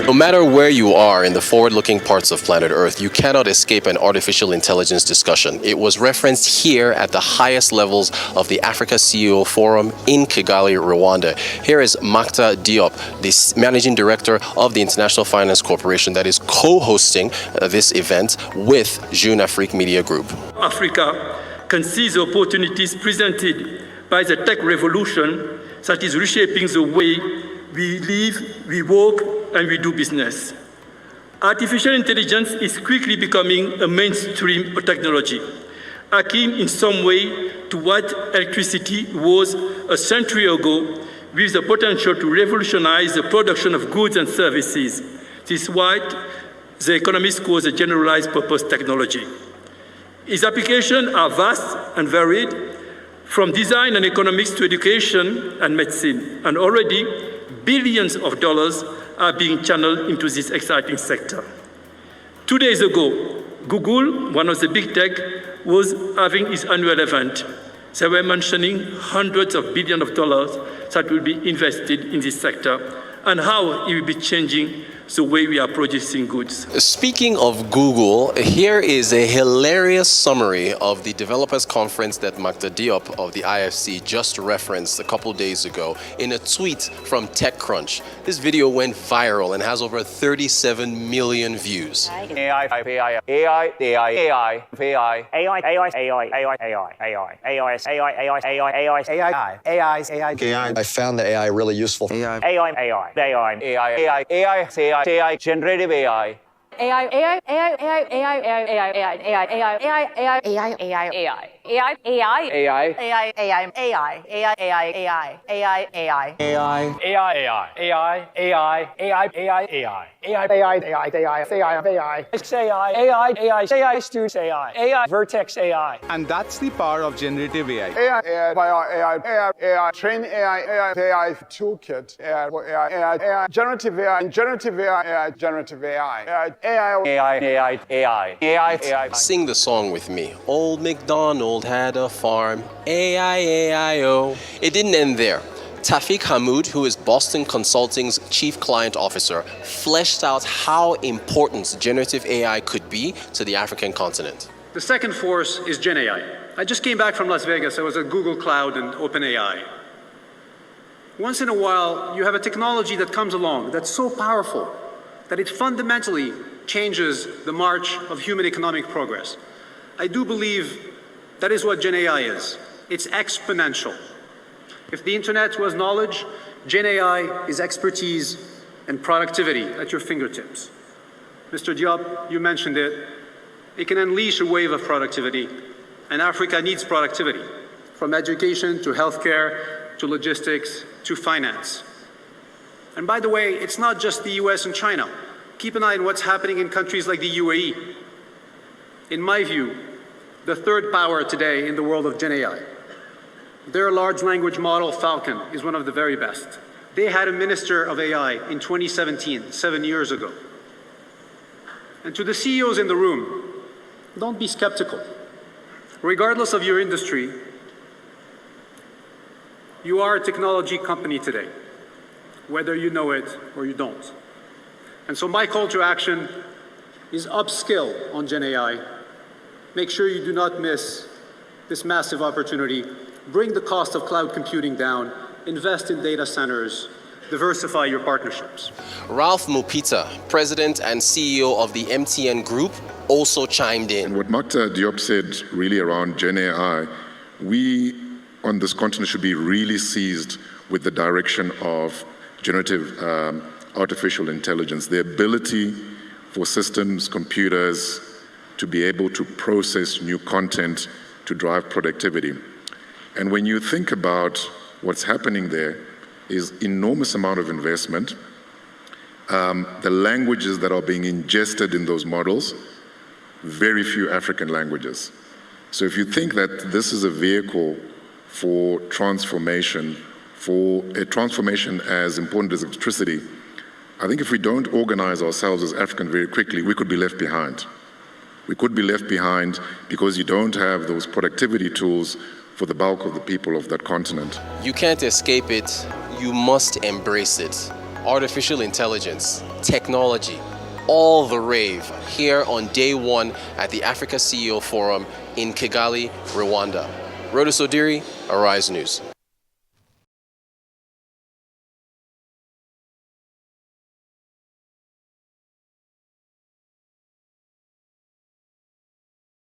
No matter where you are in the forward-looking parts of planet Earth, you cannot escape an artificial intelligence discussion. It was referenced here at the highest levels of the Africa CEO Forum in Kigali, Rwanda. Here is Makta Diop, the managing director of the International Finance Corporation that is co-hosting this event with Jeune Afrique Media Group. Africa can seize the opportunities presented by the tech revolution that is reshaping the way we live, we work, and we do business. Artificial intelligence is quickly becoming a mainstream technology, akin in some way to what electricity was a century ago, with the potential to revolutionize the production of goods and services. This is what the economists call the generalized purpose technology. Its applications are vast and varied, from design and economics to education and medicine, and already billions of dollars are being channeled into this exciting sector. 2 days ago, Google, one of the big tech, was having its annual event. They were mentioning hundreds of billions of dollars that will be invested in this sector and how it will be changing the way we are producing goods. Speaking of Google, here is a hilarious summary of the developers conference that Makta Diop of the IFC just referenced a couple days ago in a tweet from TechCrunch. This video went viral and has over 37 million views. AI, I found the AI really useful. Generative AI. Vertex AI. And that's the power of generative AI. Train AI toolkit, generative AI. Sing the song with me. Old MacDonald had a farm, A-I-A-I-O. It didn't end there. Tafik Hamoud, who is Boston Consulting's Chief Client Officer, fleshed out how important generative AI could be to the African continent. The second force is Gen AI. I just came back from Las Vegas. I was at Google Cloud and OpenAI. Once in a while, you have a technology that comes along that's so powerful that it fundamentally changes the march of human economic progress. I do believe that is what Gen AI is. It's exponential. If the internet was knowledge, Gen AI is expertise and productivity at your fingertips. Mr. Diop, you mentioned it. It can unleash a wave of productivity, and Africa needs productivity, from education to healthcare to logistics to finance. And by the way, it's not just the US and China. Keep an eye on what's happening in countries like the UAE. In my view, the third power today in the world of Gen AI. Their large language model, Falcon, is one of the very best. They had a minister of AI in 2017, 7 years ago. And to the CEOs in the room, don't be skeptical. Regardless of your industry, you are a technology company today, whether you know it or you don't. And so my call to action is upskill on Gen AI. Make sure you do not miss this massive opportunity. Bring the cost of cloud computing down. Invest in data centers. Diversify your partnerships. Ralph Mupita, President and CEO of the MTN Group, also chimed in. And what Makta Diop said really around Gen AI, we on this continent should be really seized with the direction of generative artificial intelligence, the ability for systems, computers, to be able to process new content to drive productivity. And when you think about what's happening there is enormous amount of investment. The languages that are being ingested in those models, very few African languages. So if you think that this is a vehicle for transformation as important as electricity, I think if we don't organize ourselves as African very quickly, we could be left behind. We could be left behind because you don't have those productivity tools for the bulk of the people of that continent. You can't escape it. You must embrace it. artificial intelligence, technology, all the rave here on day one at the Africa CEO Forum in Kigali, Rwanda. Rhoda Sodiri, Arise News.